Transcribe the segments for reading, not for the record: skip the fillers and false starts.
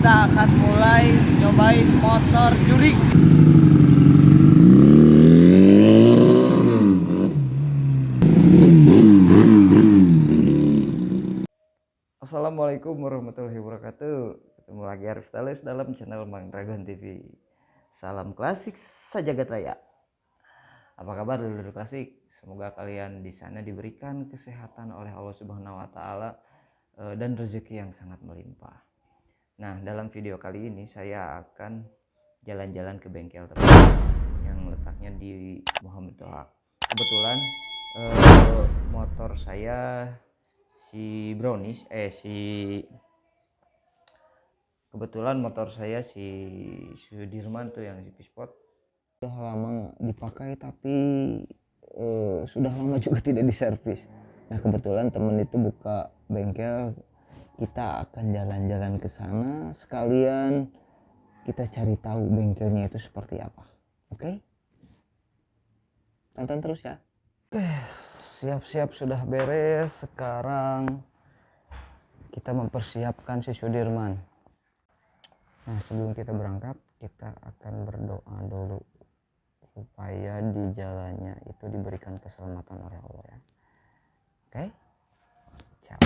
kita akan mulai nyobain motor jurik. Assalamualaikum warahmatullahi wabarakatuh. Ketemu lagi Arif Tales dalam channel Mang Dragon TV. Salam klasik sajagat raya. Apa kabar dulur klasik? Semoga kalian di sana diberikan kesehatan oleh Allah Subhanahu wa taala dan rezeki yang sangat melimpah. Nah, dalam video kali ini saya akan jalan-jalan ke bengkel teman yang letaknya di Muhammad Toha. Kebetulan motor saya kebetulan motor saya si Sudirman tuh yang si Pispot sudah lama dipakai tapi sudah lama juga tidak diservis. Nah, kebetulan temen itu buka bengkel, kita akan jalan-jalan ke sana sekalian kita cari tahu bengkelnya itu seperti apa. Oke? Tonton terus ya. Siap-siap sudah beres, sekarang kita mempersiapkan si Sudirman. Nah, sebelum kita berangkat kita akan berdoa dulu supaya di jalannya itu diberikan keselamatan oleh Allah ya. Oke? Ciao.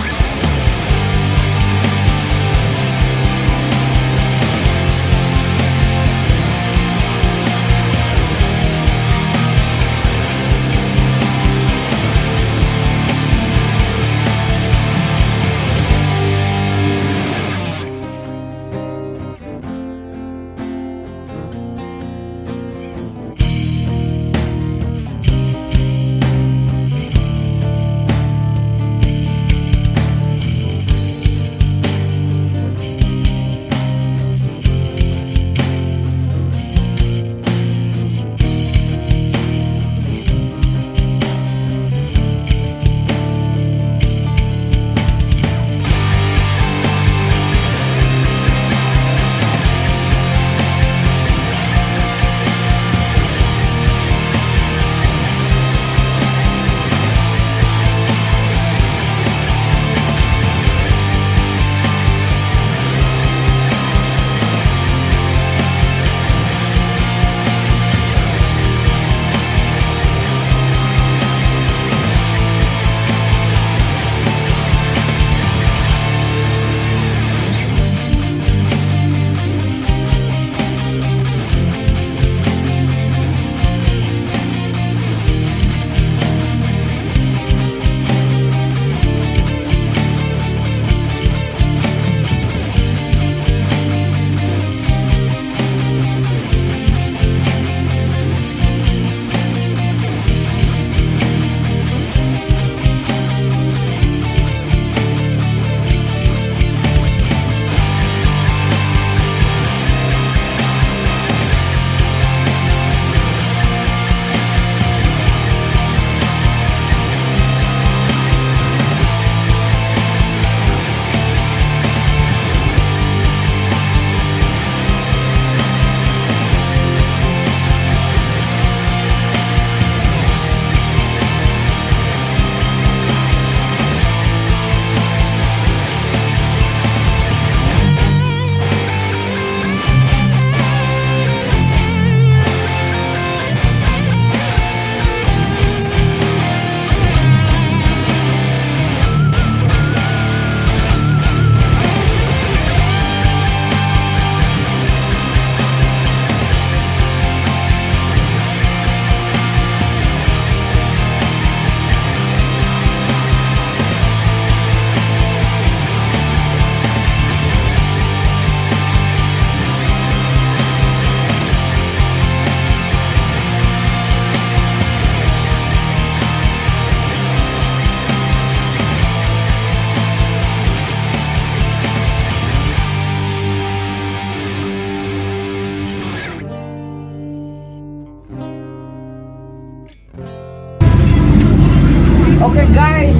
Oke guys,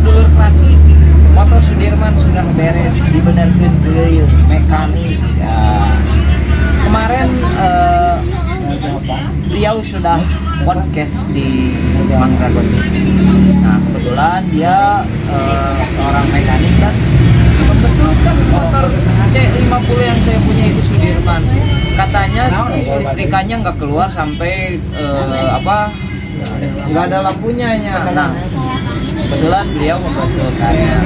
dulur klasik, motor Sudirman sudah beres, dibenerkeun deui mekanik ya. Kemarin beliau sudah podcast di Mang Dragon TV. Nah, kebetulan dia seorang mekanik dan membetulkan motor C50 C50 yang saya punya itu Sudirman. Katanya sih listrikannya nggak keluar sampai nggak ada lampunya nya. Nah, kebetulan beliau membantu saya.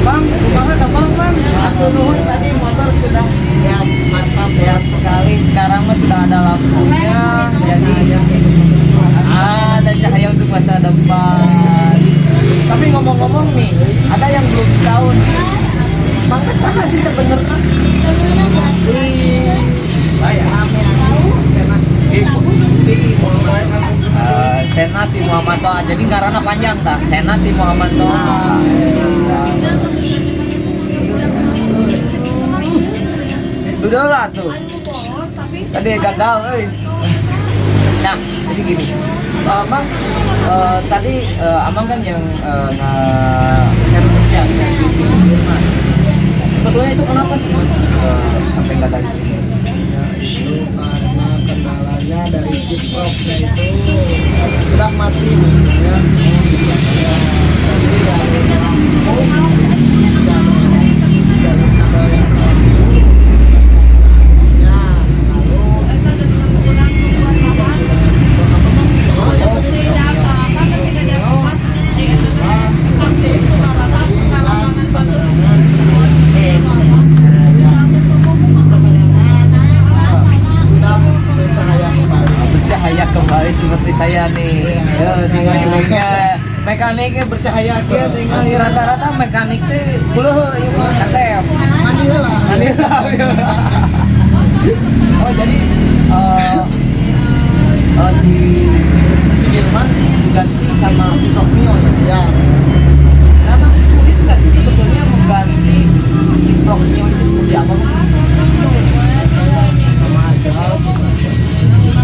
Bang, rumahnya gampang bang. Aku nuhun tadi motor sudah Siap, mantap siap sekali. Sekarang mah sudah ada lampunya. Jadi ada cahaya untuk masa depan. Tapi ngomong-ngomong nih, ada yang belum tahu nih. Bang sana sih sebenarnya. Senati Muhammad Toha. Jadi karena panjang tak? Senati Muhammad Toha. Udah lah tuh. Tadi gagal, Nah, jadi gini. Abang tadi Amang kan yang servis ya, servis di Sudirman. Sebetulnya itu kenapa sih sampai gagal di sini? Itu karena kendalanya dari kiproknya itu sudah mati ya. Jadi dari lampu dan ada yang bercahaya kembali seperti saya nih. Mekaniknya bercahaya kia tinggal rata-rata mekanik teh beuleum ieu mah kasep. mandi heula. Oh jadi si Sudirman diganti sama Romeo ya. Ya, Kenapa sulit nggak sih sebetulnya mengganti Romeo itu seperti apa? sama aja cuma posisi soket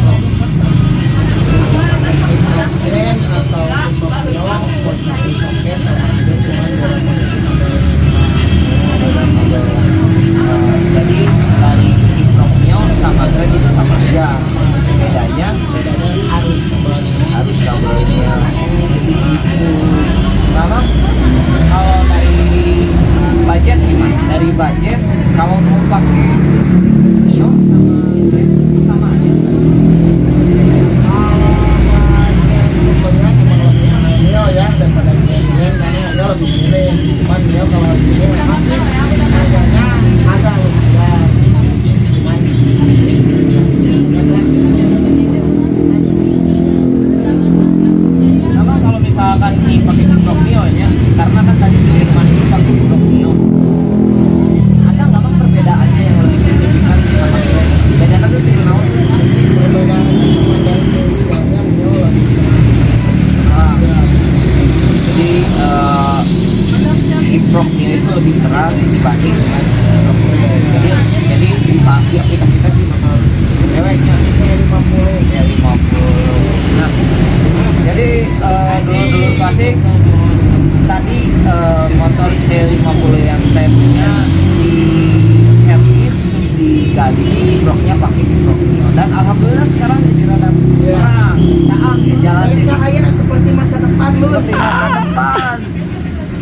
atau pembawa posisi soket sama aja cuma beda posisi kabel. Jadi dari Romeo sama Grand itu sama aja. Bedanya Arus kabelnya. Jadi itu. Sama kalau dari budget gimana? Dari budget kalau mau pakai Mio sama aja. Mio ya daripada Grand karena dia lebih minim. Cuman Mio kalau di sini memang sih harganya agak lumayan. Cuman Sama kalau misalkan pakai Romeo ya, karena kan tadi Sudirman itu pakai Romeo. Ada nggak bang perbedaannya yang lebih signifikan sama Grand? Bedanya tuh di mana? perbedaannya cuma dari keisiannya Mio lebih Ah, jadi Romeo itu lebih terang dibanding dengan Romeo. Jadi diaplikasikan di motor ceweknya C50. C50. Nah, jadi dulu klasik tadi motor C50 yang saya punya di servis terus diganti broknya pakai Romeo dan alhamdulillah sekarang jadi rada terang, caang di jalan ini. Cahaya seperti masa depan lu. Seperti masa depan.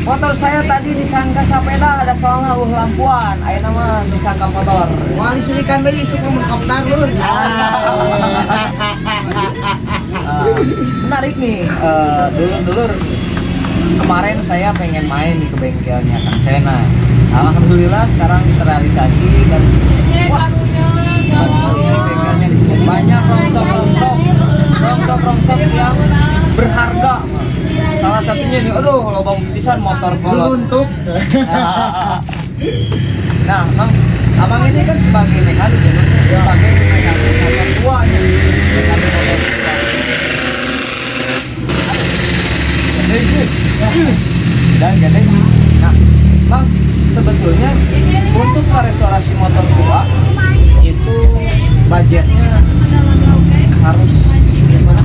Motor saya tadi disangka sepeda ada soalnya lampuan, ayo nama disangka motor. Wah, lisilikan deui suku mengkopdar lu. Menarik nih, dulur-dulur. Kemarin saya pengen main di ke bengkelnya Kang Sena. Alhamdulillah sekarang terrealisasi dan wah, sekali ini bengkelnya di sini banyak rongsok yang berharga. Salah satunya nih, aduh lobang pisan motor kolot. Untuk Nah, abang ini kan sebagai mekanik ya, sebagai mekanik motor tua ya, mekanik motor tua. Dan jadi, nah, bang sebetulnya untuk merestorasi motor tua itu budgetnya harus gimana?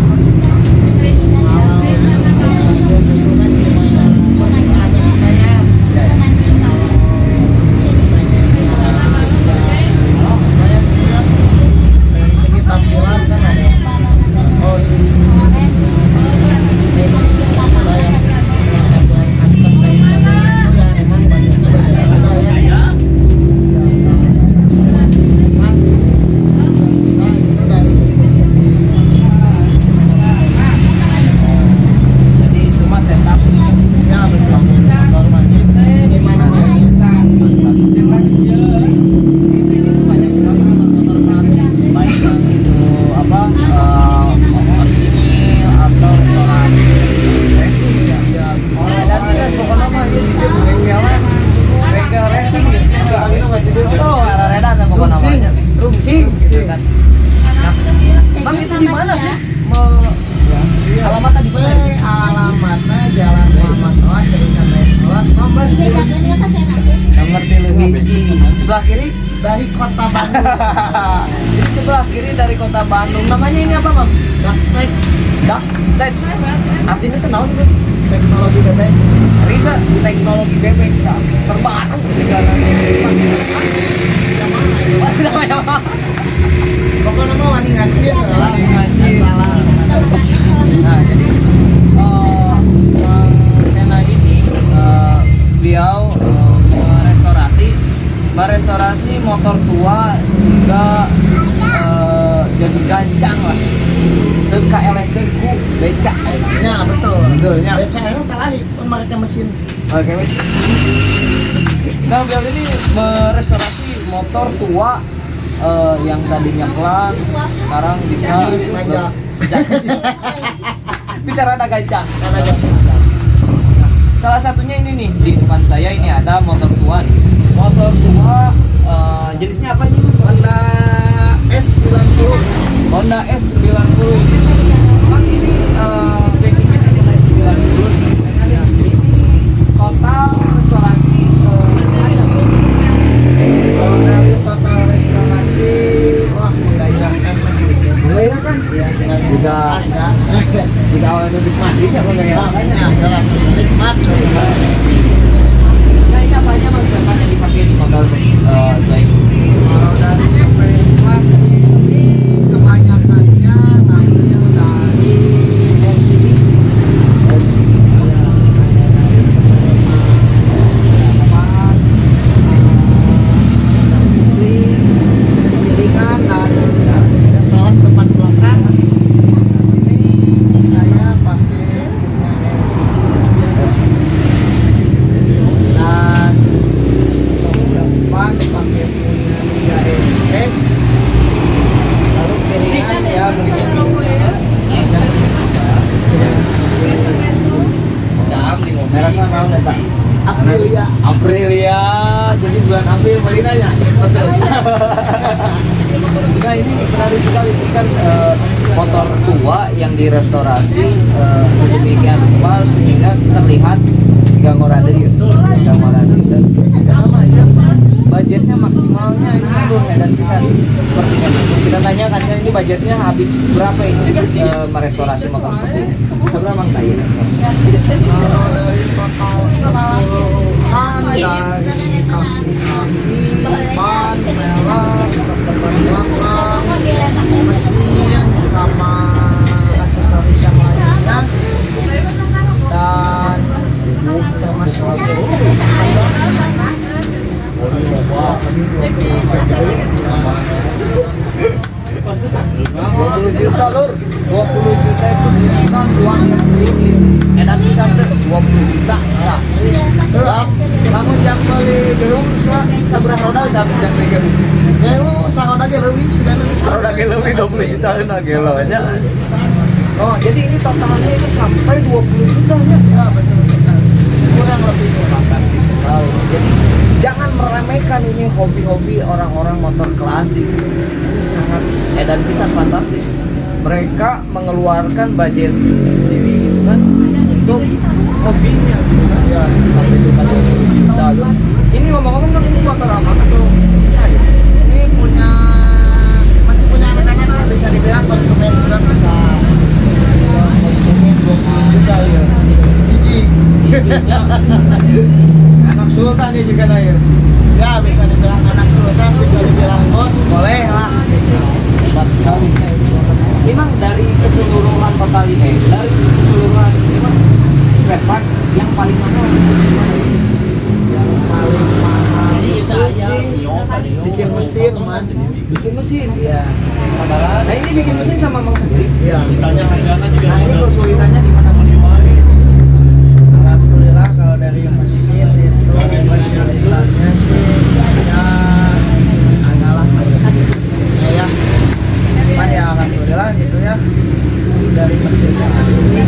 dari segi tampilan kan ada Audi Messi ada yang custom dan sebagainya itu ya emang budgetnya berbeda-beda ya. sebelah kiri. dari kota Bandung. Jadi sebelah kiri dari kota Bandung. Namanya ini apa, Mam? Dark Stack, Dark Stage. Artinya kenal juga. teknologi bebek. Riga teknologi bebek terbaru di negara namanya apa? Pokoknya mau wani ngacir lah. Wani ngacir. Nah, jadi Mang Hena ini beliau merestorasi motor tua sehingga jadi gancang lah. Teu kaelehkeun ku becak. Ya betul. Betul, ya. Beca itu terlari memakai mesin. Oke, Mas. Nah, beliau ini merestorasi motor tua yang tadinya pelan, sekarang bisa Nanjak. bisa rada gancang. Nanjak. Salah satunya ini nih, di depan saya ini ada motor tua nih. Motor tua jenisnya apa ini? Honda S90. Honda S90. Memang ini basicnya Honda S90. Ini total restorasi ada. Kalau dari total restorasi, wah menggairahkan. Menggairahkan? Ya, Juga jika awalnya nulis matinya menggairahkan. Ya, jelas nikmat. Nah, ini apa aja Mas yang dipakai di motor Zain? Kalau dari spare ini kebanyakannya ngambil dari LCD. Piringan dan pelek depan belakang. Ini saya pakai punya LCD. Dan sok depan pakai punya Liga SS. Lalu piringan ya mungkin Mereknya mau nggak? Aprilia. Aprilia, jadi bulan April melinanya. Betul. Nah, ini menarik sekali, ini kan motor tua yang direstorasi sedemikian rupa sehingga terlihat sigangorade ya, sigangorade dan namanya budgetnya maksimalnya ini dan bisa sepertinya kita tanyakan ya, ini budgetnya habis berapa ini merestorasi motor seperti ini? Seberapa Mang Tayi? Kalau dari total keseluruhan dari kaki-kaki, ban, pelek, sampai ban belakang, mesin, sama aksesoris yang lainnya, dan termasuk habis kurang lebih 20 juta lur, 20 juta itu bukan uang yang sedikit. Edan bisa tuh 20 juta. Nah, Terus, kamu jam beli gerung sabra roda udah jam beli gerung. sangat lagi lebih sudah Roda gelo 20 juta kan gelo aja. Oh, jadi ini totalnya itu sampai 20 juta ya. ya betul sekali, kurang lebih Fantastis sekali. Jadi jangan meremehkan ini hobi-hobi orang-orang motor klasik. Ini sangat edan pisan fantastis. Mereka mengeluarkan budget sendiri gitu kan untuk hobinya gitu kan. ya. Sampai juta 20 juta gitu. Ini ngomong-ngomong kan ini motor aman atau saya? Ini punya masih punya anak-anak lah, bisa dibilang konsumen juga bisa Konsumen 20 juta ya. biji. Bijinya anak sultan ya juga ya. Ya bisa dibilang anak sultan, bisa dibilang bos, boleh lah. Hebat sekali ya itu. Memang dari keseluruhan total ini, dari keseluruhan memang spare part yang paling mahal Yang paling mahal itu sih bikin mesin, man. bikin mesin. Iya, Nah ini bikin mesin sama Mang sendiri. iya. Nah ini kesulitannya di mana? Alhamdulillah kalau dari mesin itu kesulitannya sih ya adalah mesinnya ya. Cuman ya alhamdulillah gitu ya, dari mesinnya sendiri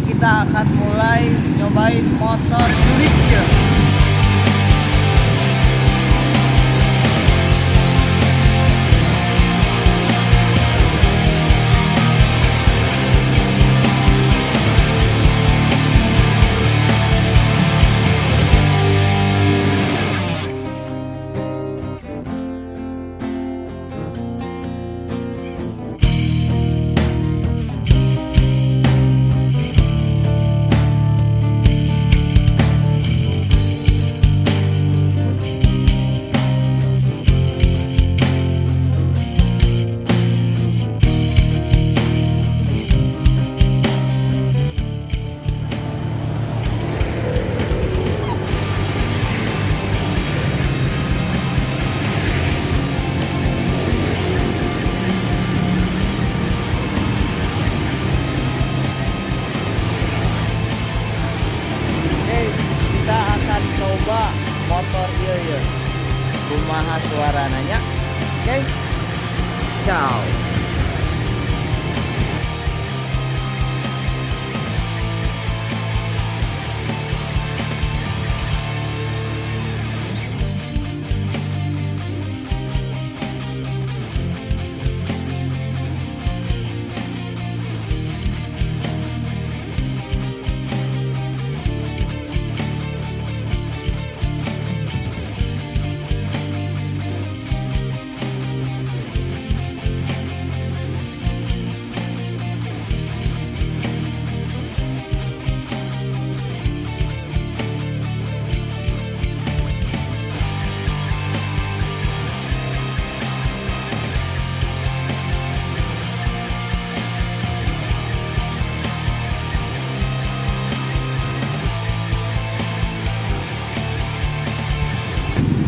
kita akan mulai nyobain motor jurik ya. Kita akan coba motor iya kumaha suarananya. Oke, ciao.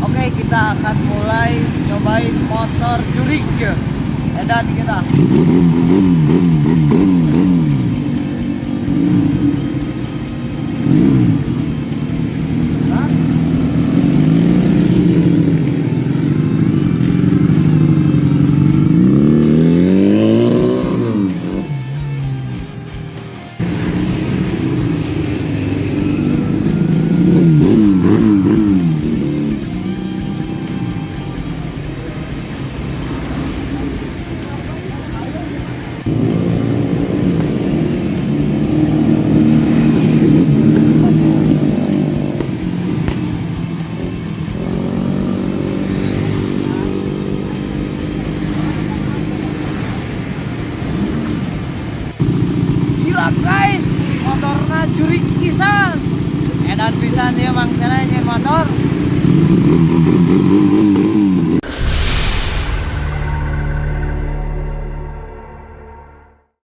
Oke, kita akan mulai nyobain motor jurik ya. Edan kita. Hah? Gila guys, motornya jurik pisan. Edan pisan ya mangsana nyen motor.